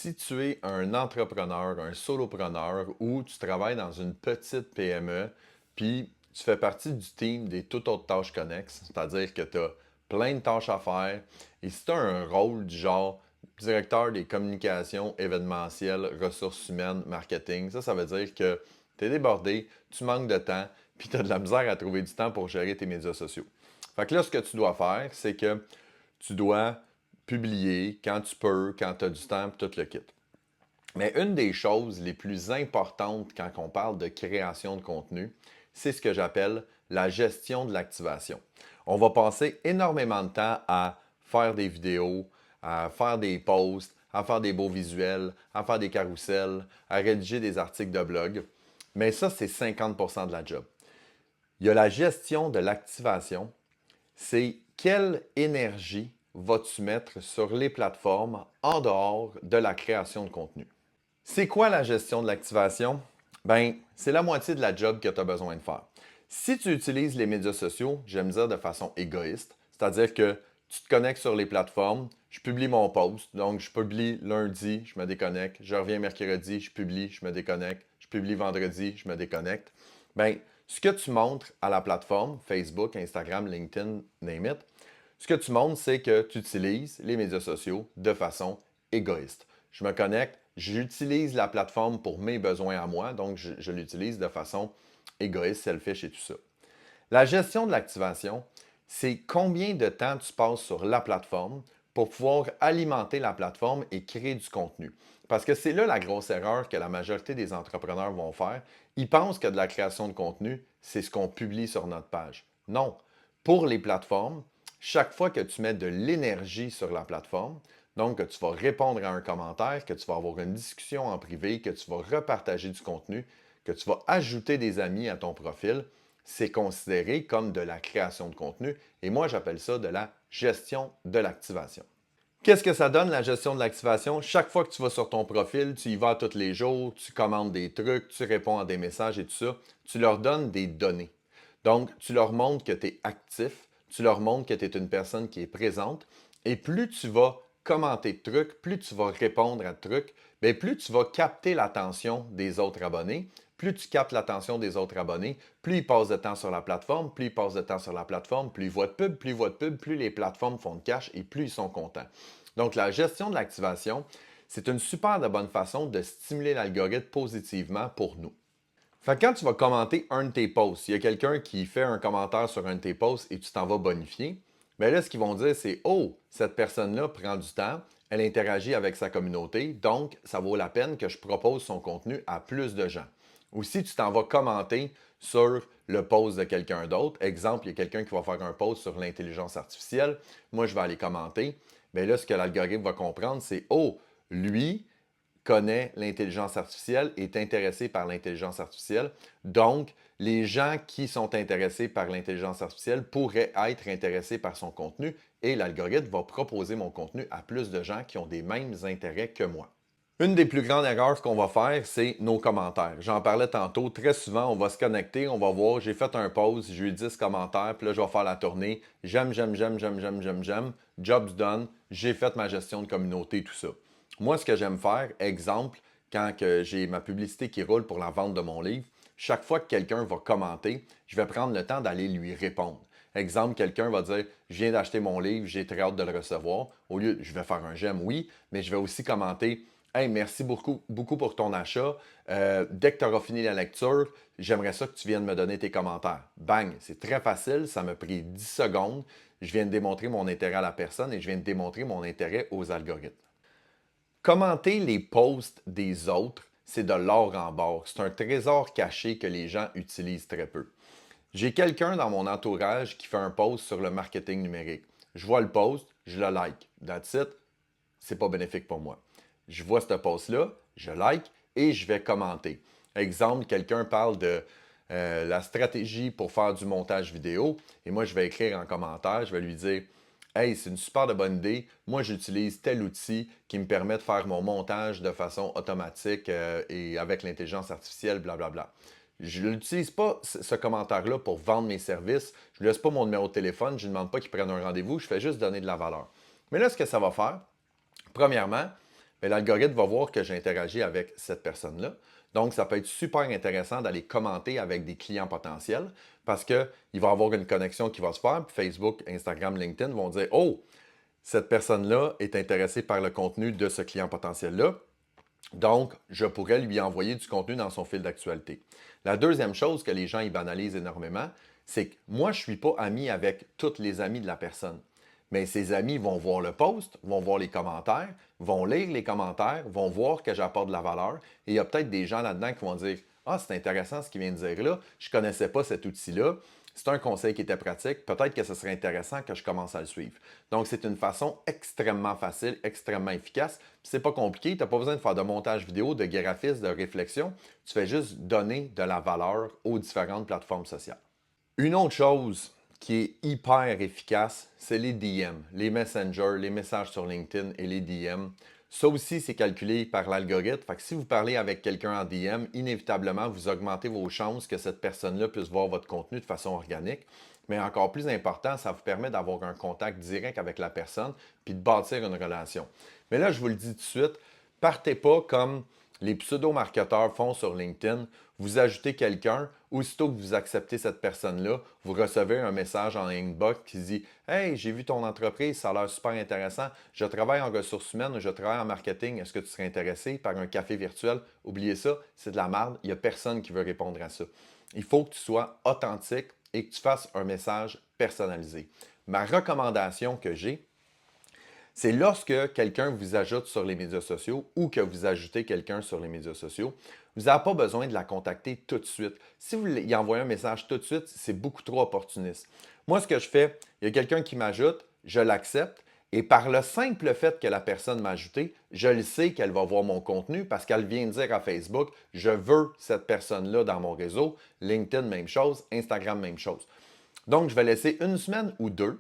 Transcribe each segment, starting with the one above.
Si tu es un entrepreneur, un solopreneur ou tu travailles dans une petite PME, puis tu fais partie du team des toutes autres tâches connexes, c'est-à-dire que tu as plein de tâches à faire, et si tu as un rôle du genre directeur des communications événementielles, ressources humaines, marketing, ça veut dire que tu es débordé, tu manques de temps, puis tu as de la misère à trouver du temps pour gérer tes médias sociaux. Fait que là, ce que tu dois faire, c'est que tu dois publier quand tu peux, quand tu as du temps, puis tout le kit. Mais une des choses les plus importantes quand on parle de création de contenu, c'est ce que j'appelle la gestion de l'activation. On va passer énormément de temps à faire des vidéos, à faire des posts, à faire des beaux visuels, à faire des carousels, à rédiger des articles de blog. Mais ça, c'est 50% de la job. Il y a la gestion de l'activation, c'est quelle énergie vas-tu mettre sur les plateformes en dehors de la création de contenu. C'est quoi la gestion de l'activation? Ben, c'est la moitié de la job que tu as besoin de faire. Si tu utilises les médias sociaux, j'aime dire de façon égoïste, c'est-à-dire que tu te connectes sur les plateformes, je publie mon post, donc je publie lundi, je me déconnecte, je reviens mercredi, je publie, je me déconnecte, je publie vendredi, je me déconnecte. Ben, ce que tu montres à la plateforme, Facebook, Instagram, LinkedIn, name it, ce que tu montres, c'est que tu utilises les médias sociaux de façon égoïste. Je me connecte, j'utilise la plateforme pour mes besoins à moi, donc je l'utilise de façon égoïste, selfish et tout ça. La gestion de l'activation, c'est combien de temps tu passes sur la plateforme pour pouvoir alimenter la plateforme et créer du contenu. Parce que c'est là la grosse erreur que la majorité des entrepreneurs vont faire. Ils pensent que de la création de contenu, c'est ce qu'on publie sur notre page. Non. Pour les plateformes, chaque fois que tu mets de l'énergie sur la plateforme, donc que tu vas répondre à un commentaire, que tu vas avoir une discussion en privé, que tu vas repartager du contenu, que tu vas ajouter des amis à ton profil, c'est considéré comme de la création de contenu et moi j'appelle ça de la gestion de l'activation. Qu'est-ce que ça donne la gestion de l'activation? Chaque fois que tu vas sur ton profil, tu y vas tous les jours, tu commandes des trucs, tu réponds à des messages et tout ça, tu leur donnes des données. Donc, tu leur montres que tu es actif, tu leur montres que tu es une personne qui est présente et plus tu vas commenter de trucs, plus tu vas répondre à de trucs, bien, plus tu vas capter l'attention des autres abonnés. Plus tu captes l'attention des autres abonnés, plus ils passent de temps sur la plateforme, plus ils passent de temps sur la plateforme, plus ils voient de pub, plus ils voient de pub, plus les plateformes font de cash et plus ils sont contents. Donc, la gestion de l'activation, c'est une super de bonne façon de stimuler l'algorithme positivement pour nous. Fait que quand tu vas commenter un de tes posts, il y a quelqu'un qui fait un commentaire sur un de tes posts et tu t'en vas bonifier, bien là, ce qu'ils vont dire, c'est oh, cette personne-là prend du temps, elle interagit avec sa communauté, donc ça vaut la peine que je propose son contenu à plus de gens. Ou si tu t'en vas commenter sur le post de quelqu'un d'autre, exemple, il y a quelqu'un qui va faire un post sur l'intelligence artificielle, moi je vais aller commenter, bien là, ce que l'algorithme va comprendre, c'est oh, lui, connaît l'intelligence artificielle, est intéressé par l'intelligence artificielle. Donc, les gens qui sont intéressés par l'intelligence artificielle pourraient être intéressés par son contenu et l'algorithme va proposer mon contenu à plus de gens qui ont des mêmes intérêts que moi. Une des plus grandes erreurs qu'on va faire, c'est nos commentaires. J'en parlais tantôt, très souvent, on va se connecter, on va voir, j'ai fait un post, j'ai eu 10 commentaires, puis là, je vais faire la tournée. J'aime, job's done, j'ai fait ma gestion de communauté, tout ça. Moi, ce que j'aime faire, exemple, quand j'ai ma publicité qui roule pour la vente de mon livre, chaque fois que quelqu'un va commenter, je vais prendre le temps d'aller lui répondre. Exemple, quelqu'un va dire je viens d'acheter mon livre, j'ai très hâte de le recevoir. Au lieu, je vais faire un j'aime, oui, mais je vais aussi commenter hey, merci beaucoup, beaucoup pour ton achat. Dès que tu auras fini la lecture, j'aimerais ça que tu viennes me donner tes commentaires. Bang, c'est très facile, ça m'a pris 10 secondes. Je viens de démontrer mon intérêt à la personne et je viens de démontrer mon intérêt aux algorithmes. Commenter les posts des autres, c'est de l'or en barre. C'est un trésor caché que les gens utilisent très peu. J'ai quelqu'un dans mon entourage qui fait un post sur le marketing numérique. Je vois le post, je le like. That's it, c'est pas bénéfique pour moi. Je vois ce post-là, je like et je vais commenter. Exemple, quelqu'un parle de la stratégie pour faire du montage vidéo et moi, je vais écrire en commentaire, je vais lui dire hey, c'est une super de bonne idée. Moi, j'utilise tel outil qui me permet de faire mon montage de façon automatique et avec l'intelligence artificielle, blablabla. Je n'utilise pas ce commentaire-là pour vendre mes services. Je ne laisse pas mon numéro de téléphone. Je ne demande pas qu'ils prennent un rendez-vous. Je fais juste donner de la valeur. Mais là, ce que ça va faire, premièrement, mais l'algorithme va voir que j'interagis avec cette personne-là. Donc, ça peut être super intéressant d'aller commenter avec des clients potentiels parce qu'il va y avoir une connexion qui va se faire. Puis Facebook, Instagram, LinkedIn vont dire, oh, cette personne-là est intéressée par le contenu de ce client potentiel-là. Donc, je pourrais lui envoyer du contenu dans son fil d'actualité. La deuxième chose que les gens y banalisent énormément, c'est que moi, je ne suis pas ami avec tous les amis de la personne. Mais ses amis vont voir le post, vont voir les commentaires, vont lire les commentaires, vont voir que j'apporte de la valeur. Et il y a peut-être des gens là-dedans qui vont dire, ah, c'est intéressant ce qu'il vient de dire là, je ne connaissais pas cet outil-là. C'est un conseil qui était pratique. Peut-être que ce serait intéressant que je commence à le suivre. Donc, c'est une façon extrêmement facile, extrêmement efficace. C'est pas compliqué. Tu n'as pas besoin de faire de montage vidéo, de graphisme, de réflexion. Tu fais juste donner de la valeur aux différentes plateformes sociales. Une autre chose qui est hyper efficace, c'est les DM, les messengers, les messages sur LinkedIn et les DM. Ça aussi, c'est calculé par l'algorithme. Fait que si vous parlez avec quelqu'un en DM, inévitablement, vous augmentez vos chances que cette personne-là puisse voir votre contenu de façon organique. Mais encore plus important, ça vous permet d'avoir un contact direct avec la personne puis de bâtir une relation. Mais là, je vous le dis tout de suite, partez pas comme les pseudo-marketeurs font sur LinkedIn. Vous ajoutez quelqu'un, aussitôt que vous acceptez cette personne-là, vous recevez un message en inbox qui dit Hey, j'ai vu ton entreprise, ça a l'air super intéressant. Je travaille en ressources humaines, je travaille en marketing. Est-ce que tu serais intéressé par un café virtuel? Oubliez ça, c'est de la merde. Il n'y a personne qui veut répondre à ça. Il faut que tu sois authentique et que tu fasses un message personnalisé. Ma recommandation que j'ai, c'est lorsque quelqu'un vous ajoute sur les médias sociaux ou que vous ajoutez quelqu'un sur les médias sociaux, vous n'avez pas besoin de la contacter tout de suite. Si vous lui envoyez un message tout de suite, c'est beaucoup trop opportuniste. Moi, ce que je fais, il y a quelqu'un qui m'ajoute, je l'accepte et par le simple fait que la personne m'a ajouté, je le sais qu'elle va voir mon contenu parce qu'elle vient de dire à Facebook, je veux cette personne-là dans mon réseau. LinkedIn, même chose. Instagram, même chose. Donc, je vais laisser une semaine ou deux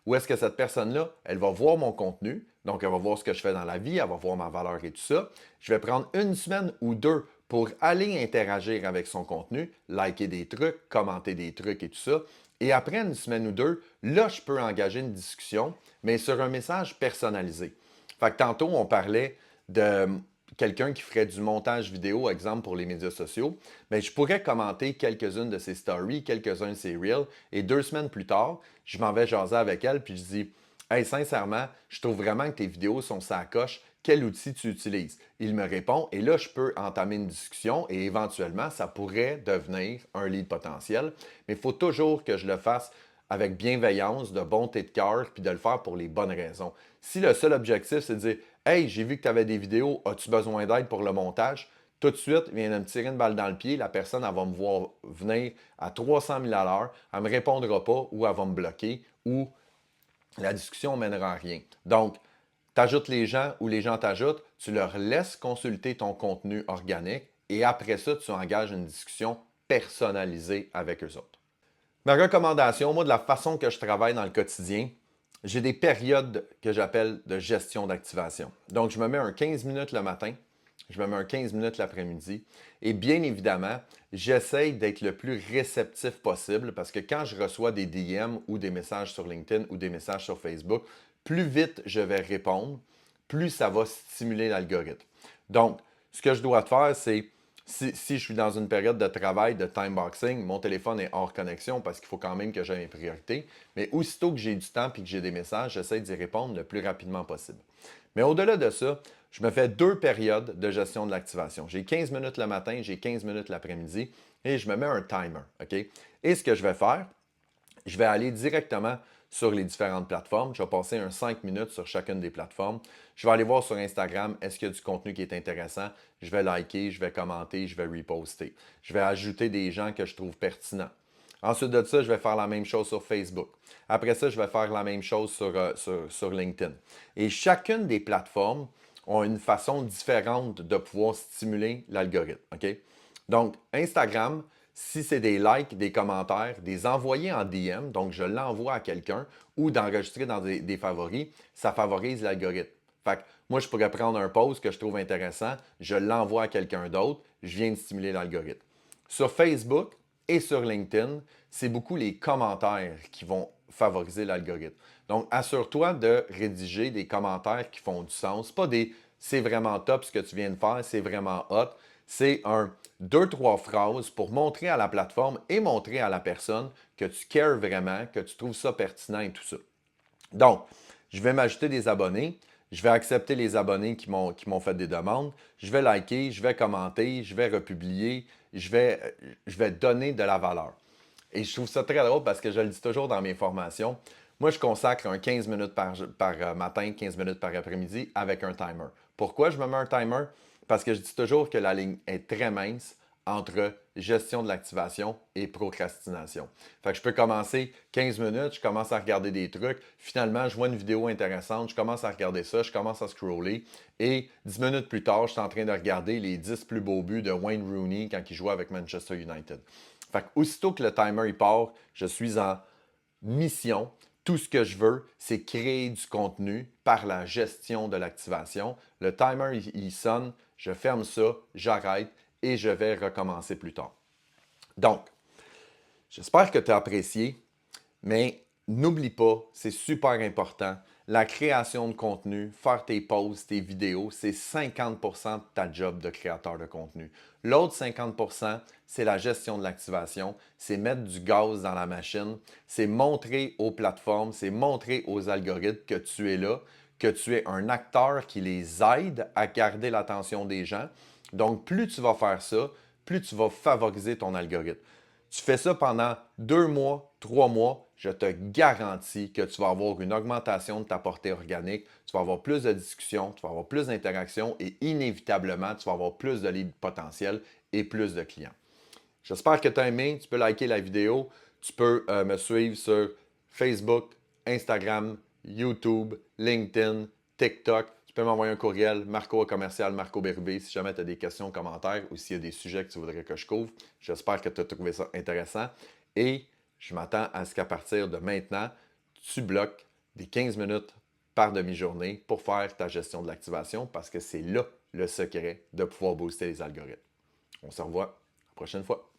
où est-ce que cette personne-là, elle va voir mon contenu, donc elle va voir ce que je fais dans la vie, elle va voir ma valeur et tout ça. Je vais prendre une semaine ou deux pour aller interagir avec son contenu, liker des trucs, commenter des trucs et tout ça. Et après une semaine ou deux, là, je peux engager une discussion, mais sur un message personnalisé. Fait que tantôt, on parlait de quelqu'un qui ferait du montage vidéo, exemple pour les médias sociaux, mais je pourrais commenter quelques-unes de ses stories, quelques-uns de ses reels, et 2 semaines plus tard, je m'en vais jaser avec elle, puis je dis Hey, sincèrement, je trouve vraiment que tes vidéos sont sa coche. Quel outil tu utilises? Il me répond, et là, je peux entamer une discussion et éventuellement, ça pourrait devenir un lead potentiel. Mais il faut toujours que je le fasse avec bienveillance, de bonté de cœur, puis de le faire pour les bonnes raisons. Si le seul objectif, c'est de dire Hey, j'ai vu que tu avais des vidéos, as-tu besoin d'aide pour le montage? Tout de suite, il vient de me tirer une balle dans le pied, la personne, elle va me voir venir à 300 000 à l'heure, elle ne me répondra pas ou elle va me bloquer ou la discussion ne mènera à rien. Donc, tu ajoutes les gens ou les gens t'ajoutent, tu leur laisses consulter ton contenu organique et après ça, tu engages une discussion personnalisée avec eux autres. Ma recommandation, moi, de la façon que je travaille dans le quotidien, j'ai des périodes que j'appelle de gestion d'activation. Donc, je me mets un 15 minutes le matin, je me mets un 15 minutes l'après-midi. Et bien évidemment, j'essaye d'être le plus réceptif possible parce que quand je reçois des DM ou des messages sur LinkedIn ou des messages sur Facebook, plus vite je vais répondre, plus ça va stimuler l'algorithme. Donc, ce que je dois faire, c'est si je suis dans une période de travail, de timeboxing, mon téléphone est hors connexion parce qu'il faut quand même que j'aie mes priorités. Mais aussitôt que j'ai du temps et que j'ai des messages, j'essaie d'y répondre le plus rapidement possible. Mais au-delà de ça, je me fais 2 périodes de gestion de l'activation. J'ai 15 minutes le matin, j'ai 15 minutes l'après-midi et je me mets un timer. OK? Et ce que je vais faire, je vais aller directement sur les différentes plateformes. Je vais passer un 5 minutes sur chacune des plateformes. Je vais aller voir sur Instagram, est-ce qu'il y a du contenu qui est intéressant? Je vais liker, je vais commenter, je vais reposter. Je vais ajouter des gens que je trouve pertinents. Ensuite de ça, je vais faire la même chose sur Facebook. Après ça, je vais faire la même chose sur LinkedIn. Et chacune des plateformes ont une façon différente de pouvoir stimuler l'algorithme. OK? Donc, Instagram, si c'est des likes, des commentaires, des envoyés en DM, donc je l'envoie à quelqu'un, ou d'enregistrer dans des favoris, ça favorise l'algorithme. Fait que moi, je pourrais prendre un post que je trouve intéressant, je l'envoie à quelqu'un d'autre, je viens de stimuler l'algorithme. Sur Facebook et sur LinkedIn, c'est beaucoup les commentaires qui vont favoriser l'algorithme. Donc, assure-toi de rédiger des commentaires qui font du sens, pas des c'est vraiment top ce que tu viens de faire, c'est vraiment hot. C'est un 2-3 phrases pour montrer à la plateforme et montrer à la personne que tu cares vraiment, que tu trouves ça pertinent et tout ça. Donc, je vais m'ajouter des abonnés. Je vais accepter les abonnés qui m'ont fait des demandes. Je vais liker, je vais commenter, je vais republier, je vais donner de la valeur. Et je trouve ça très drôle parce que je le dis toujours dans mes formations. Moi, je consacre un 15 minutes par matin, 15 minutes par après-midi avec un timer. Pourquoi je me mets un timer? Parce que je dis toujours que la ligne est très mince entre gestion de l'activation et procrastination. Fait que je peux commencer 15 minutes, je commence à regarder des trucs, finalement, je vois une vidéo intéressante, je commence à regarder ça, je commence à scroller, et 10 minutes plus tard, je suis en train de regarder les 10 plus beaux buts de Wayne Rooney quand il jouait avec Manchester United. Fait que aussitôt que le timer il part, je suis en mission. Tout ce que je veux, c'est créer du contenu par la gestion de l'activation. Le timer, il sonne, je ferme ça, j'arrête et je vais recommencer plus tard. Donc, j'espère que tu as apprécié, mais n'oublie pas, c'est super important. La création de contenu, faire tes posts, tes vidéos, c'est 50% de ta job de créateur de contenu. L'autre 50%, c'est la gestion de l'activation, c'est mettre du gaz dans la machine, c'est montrer aux plateformes, c'est montrer aux algorithmes que tu es là, que tu es un acteur qui les aide à garder l'attention des gens. Donc, plus tu vas faire ça, plus tu vas favoriser ton algorithme. Tu fais ça pendant 2 mois, 3 mois, je te garantis que tu vas avoir une augmentation de ta portée organique, tu vas avoir plus de discussions, tu vas avoir plus d'interactions et inévitablement, tu vas avoir plus de leads potentiels et plus de clients. J'espère que tu as aimé. Tu peux liker la vidéo. Tu peux me suivre sur Facebook, Instagram, YouTube, LinkedIn, TikTok. Tu peux m'envoyer un courriel, Marco Bérubé, si jamais tu as des questions, commentaires ou s'il y a des sujets que tu voudrais que je couvre. J'espère que tu as trouvé ça intéressant. Et je m'attends à ce qu'à partir de maintenant, tu bloques des 15 minutes par demi-journée pour faire ta gestion de l'activation parce que c'est là le secret de pouvoir booster les algorithmes. On se revoit la prochaine fois.